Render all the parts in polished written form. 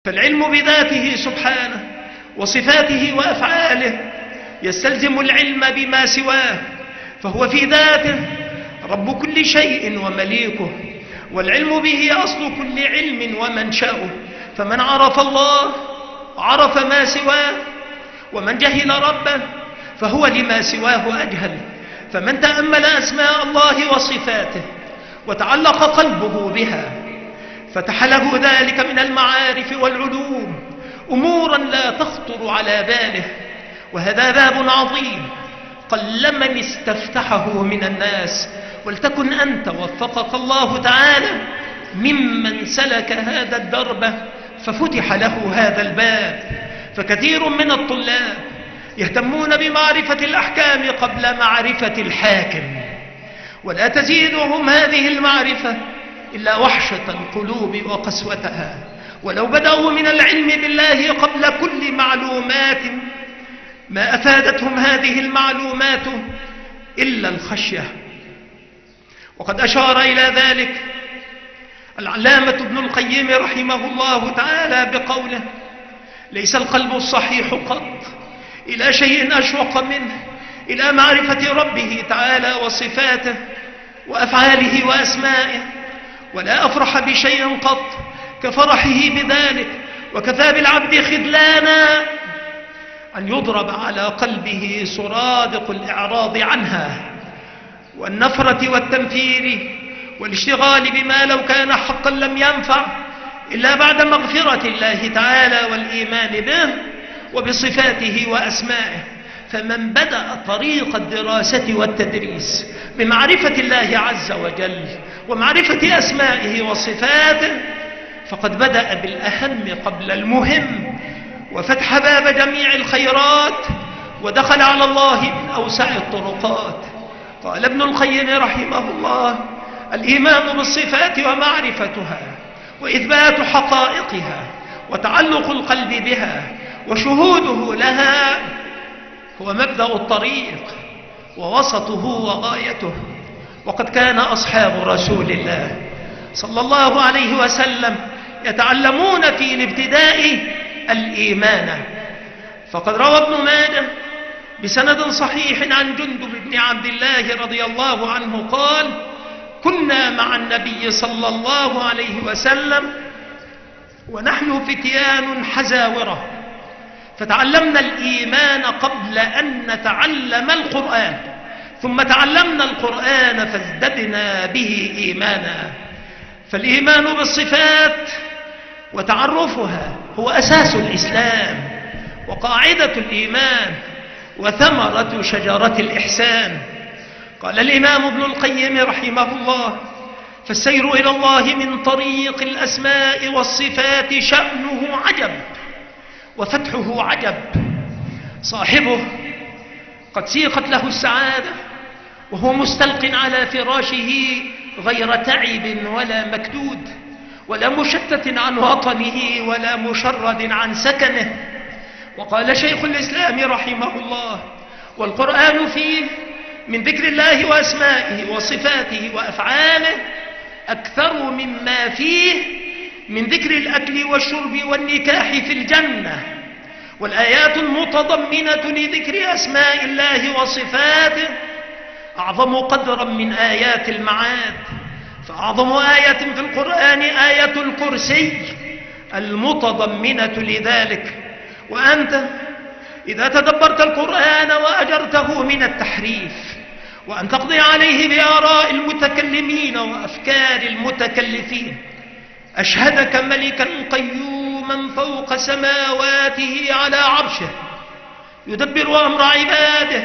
فالعلم بذاته سبحانه وصفاته وأفعاله يستلزم العلم بما سواه، فهو في ذاته رب كل شيء ومليكه، والعلم به أصل كل علم ومنشأه. فمن عرف الله عرف ما سواه، ومن جهل ربه فهو لما سواه أجهل. فمن تأمل أسماء الله وصفاته وتعلق قلبه بها فتح له ذلك من المعارف والعلوم أمورا لا تخطر على باله، وهذا باب عظيم قل من استفتحه من الناس، ولتكن أنت وفقك الله تعالى ممن سلك هذا الدرب ففتح له هذا الباب. فكثير من الطلاب يهتمون بمعرفة الأحكام قبل معرفة الحاكم، ولا تزيدهم هذه المعرفة إلا وحشة القلوب وقسوتها. ولو بدأوا من العلم بالله قبل كل معلومات ما أفادتهم هذه المعلومات إلا الخشية. وقد أشار إلى ذلك العلامة ابن القيم رحمه الله تعالى بقوله: ليس القلب الصحيح قط إلى شيء أشوق منه إلى معرفة ربه تعالى وصفاته وأفعاله وأسمائه، ولا أفرح بشيء قط كفرحه بذلك. وكفى بالعبد خذلانا أن يضرب على قلبه سرادق الإعراض عنها والنفرة والتنفير والاشتغال بما لو كان حقا لم ينفع إلا بعد مغفرة الله تعالى والإيمان به وبصفاته وأسمائه. فمن بدأ طريق الدراسة والتدريس بمعرفة الله عز وجل ومعرفة أسمائه وصفاته فقد بدأ بالأهم قبل المهم، وفتح باب جميع الخيرات، ودخل على الله من أوسع الطرقات. قال ابن القيم رحمه الله: الإيمان بالصفات ومعرفتها وإثبات حقائقها وتعلق القلب بها وشهوده لها هو مبدأ الطريق ووسطه وغايته. وقد كان أصحاب رسول الله صلى الله عليه وسلم يتعلمون في الابتداء الإيمان. فقد روى ابن ماجه بسند صحيح عن جندب بن عبد الله رضي الله عنه قال: كنا مع النبي صلى الله عليه وسلم ونحن فتيان حزاورة، فتعلمنا الإيمان قبل أن نتعلم القرآن، ثم تعلمنا القرآن فازددنا به إيمانا. فالإيمان بالصفات وتعرفها هو أساس الإسلام وقاعدة الإيمان وثمرة شجرة الإحسان. قال الإمام ابن القيم رحمه الله: فالسير إلى الله من طريق الأسماء والصفات شأنه عجب وفتحه عجب. صاحبه قد سيقت له السعادة وهو مستلق على فراشه غير تعب ولا مكدود ولا مشتت عن وطنه ولا مشرد عن سكنه. وقال شيخ الإسلام رحمه الله: والقرآن فيه من ذكر الله وأسمائه وصفاته وأفعاله أكثر مما فيه من ذكر الأكل والشرب والنكاح في الجنة. والآيات المتضمنة لذكر أسماء الله وصفاته أعظم قدرا من آيات المعاد. فأعظم آية في القرآن آية الكرسي المتضمنة لذلك. وأنت إذا تدبرت القرآن وأجرته من التحريف وأن تقضي عليه بآراء المتكلمين وأفكار المتكلفين، أشهدك ملكا قيوما فوق سماواته على عرشه يدبر أمر عباده،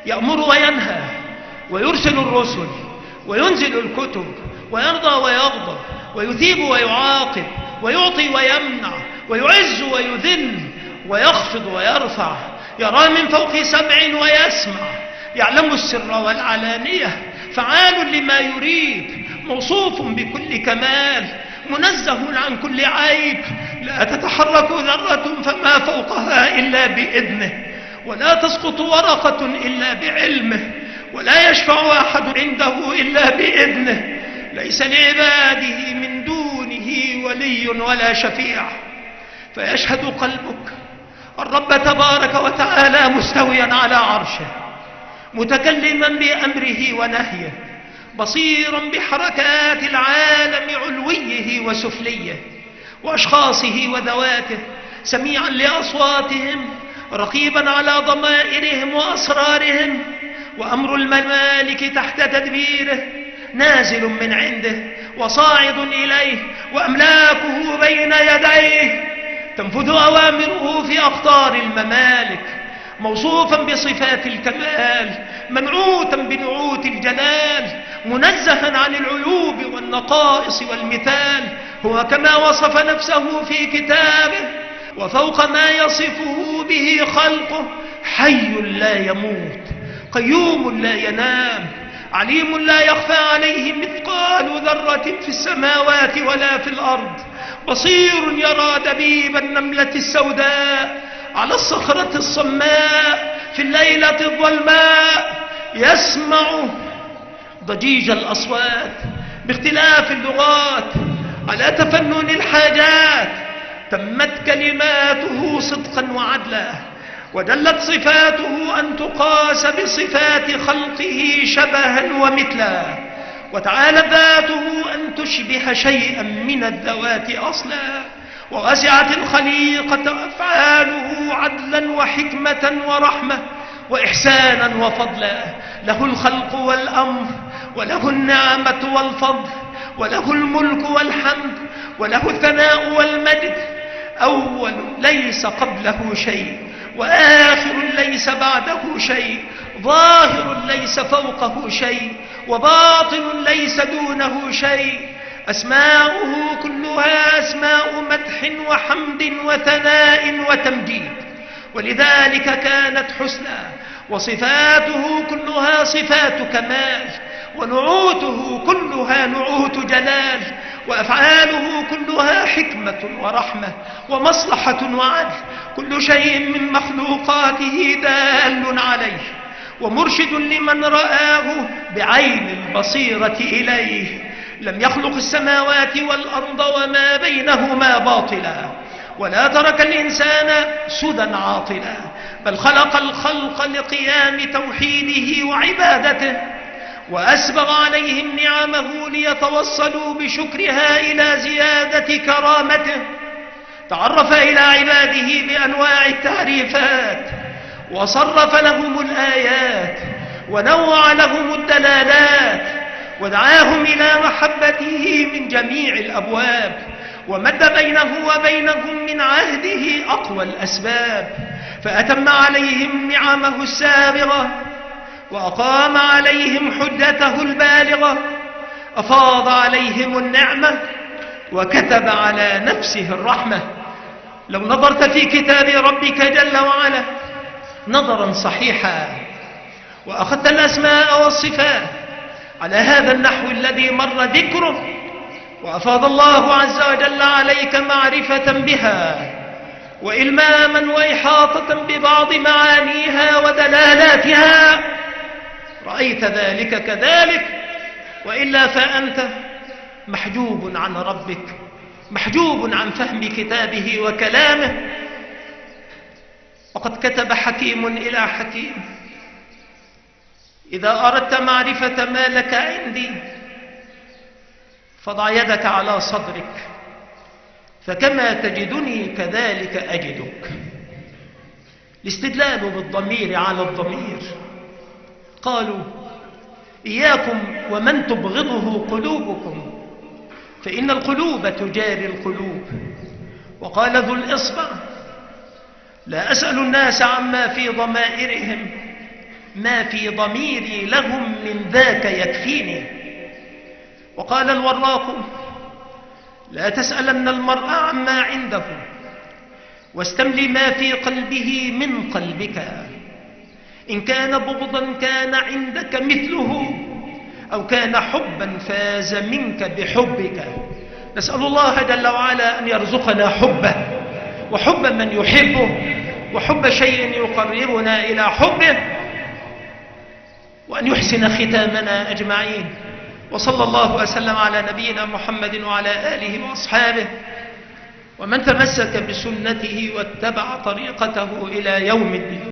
يأمر وينهى ويرسل الرسل وينزل الكتب ويرضى ويغضب ويثيب ويعاقب ويعطي ويمنع ويعز ويذل ويخفض ويرفع، يرى من فوق سبع ويسمع، يعلم السر والعلانية، فعال لما يريد، موصوف بكل كمال، منزه عن كل عيب، لا تتحرك ذرة فما فوقها إلا بإذنه، ولا تسقط ورقة إلا بعلمه، ولا يشفع أحد عنده إلا بإذنه، ليس لعباده من دونه ولي ولا شفيع. فيشهد قلبك الرب تبارك وتعالى مستويا على عرشه، متكلما بأمره ونهيه، بصيرا بحركات العالم علويه وسفليه وأشخاصه وذواته، سميعا لأصواتهم، رقيبا على ضمائرهم وأسرارهم، وأمر الممالك تحت تدبيره، نازل من عنده وصاعد إليه، وأملاكه بين يديه، تنفذ أوامره في أقطار الممالك، موصوفا بصفات الكمال، منعوتا بنعوت الجلال، منزها عن العيوب والنقائص والمثال، هو كما وصف نفسه في كتابه، وفوق ما يصفه به خلقه، حي لا يموت، قيوم لا ينام، عليم لا يخفى عليه مثقال ذرة في السماوات ولا في الأرض، بصير يرى دبيب النملة السوداء على الصخرة الصماء في الليلة الظلماء، يسمع ضجيج الأصوات باختلاف اللغات على تفنن الحاجات، تمت كلماته صدقا وعدلا، ودلت صفاته أن تقاس بصفات خلقه شبها ومثلا، وتعالت ذاته أن تشبه شيئا من الذوات أصلا، ووسعت الخليقة أفعاله عدلا وحكمة ورحمة وإحسانا وفضلا، له الخلق والأمر، وله النعمة والفضل، وله الملك والحمد، وله الثناء والمجد، أول ليس قبله شيء، وآخر ليس بعده شيء، ظاهر ليس فوقه شيء، وباطن ليس دونه شيء، أسماؤه كلها أسماء مدح وحمد وثناء وتمجيد، ولذلك كانت حسنى، وصفاته كلها صفات كمال، ونعوته كلها نعوت جلال، وأفعاله كلها حكمة ورحمة ومصلحة وعدل، كل شيء من مخلوقاته دال عليه ومرشد لمن رآه بعين البصيرة إليه. لم يخلق السماوات والأرض وما بينهما باطلا، ولا ترك الإنسان سدى عاطلا، بل خلق الخلق لقيام توحيده وعبادته، وأسبغ عليهم نعمه ليتوصلوا بشكرها إلى زيادة كرامته. تعرف إلى عباده بأنواع التعريفات، وصرف لهم الآيات، ونوع لهم الدلالات، ودعاهم إلى محبته من جميع الأبواب، ومد بينه وبينهم من عهده أقوى الأسباب، فأتم عليهم نعمه السابغة، وأقام عليهم حجته البالغة، أفاض عليهم النعمة، وكتب على نفسه الرحمة. لو نظرت في كتاب ربك جل وعلا نظرا صحيحا، وأخذت الأسماء والصفات على هذا النحو الذي مر ذكره، وأفاض الله عز وجل عليك معرفة بها، وإلماما وإحاطة ببعض معانيها ودلالاتها، رأيت ذلك كذلك، وإلا فأنت محجوب عن ربك، محجوب عن فهم كتابه وكلامه. وقد كتب حكيم إلى حكيم: إذا أردت معرفة ما لك عندي فضع يدك على صدرك، فكما تجدني كذلك أجدك. الاستدلال بالضمير على الضمير. قالوا: إياكم ومن تبغضه قلوبكم، فإن القلوب تجاري القلوب. وقال ذو الإصبع: لا أسأل الناس عما في ضمائرهم، ما في ضميري لهم من ذاك يكفيني. وقال الوراق: لا تسألن المرء عما عنده، واستمل ما في قلبه من قلبك، إن كان بغضا كان عندك مثله، أو كان حبا فاز منك بحبك. نسأل الله جل وعلا أن يرزقنا حبه، وحب من يحبه، وحب شيء يقربنا إلى حبه، وأن يحسن ختامنا أجمعين. وصلى الله وسلم على نبينا محمد وعلى آله وأصحابه. ومن تمسك بسنته واتبع طريقته إلى يوم الدين.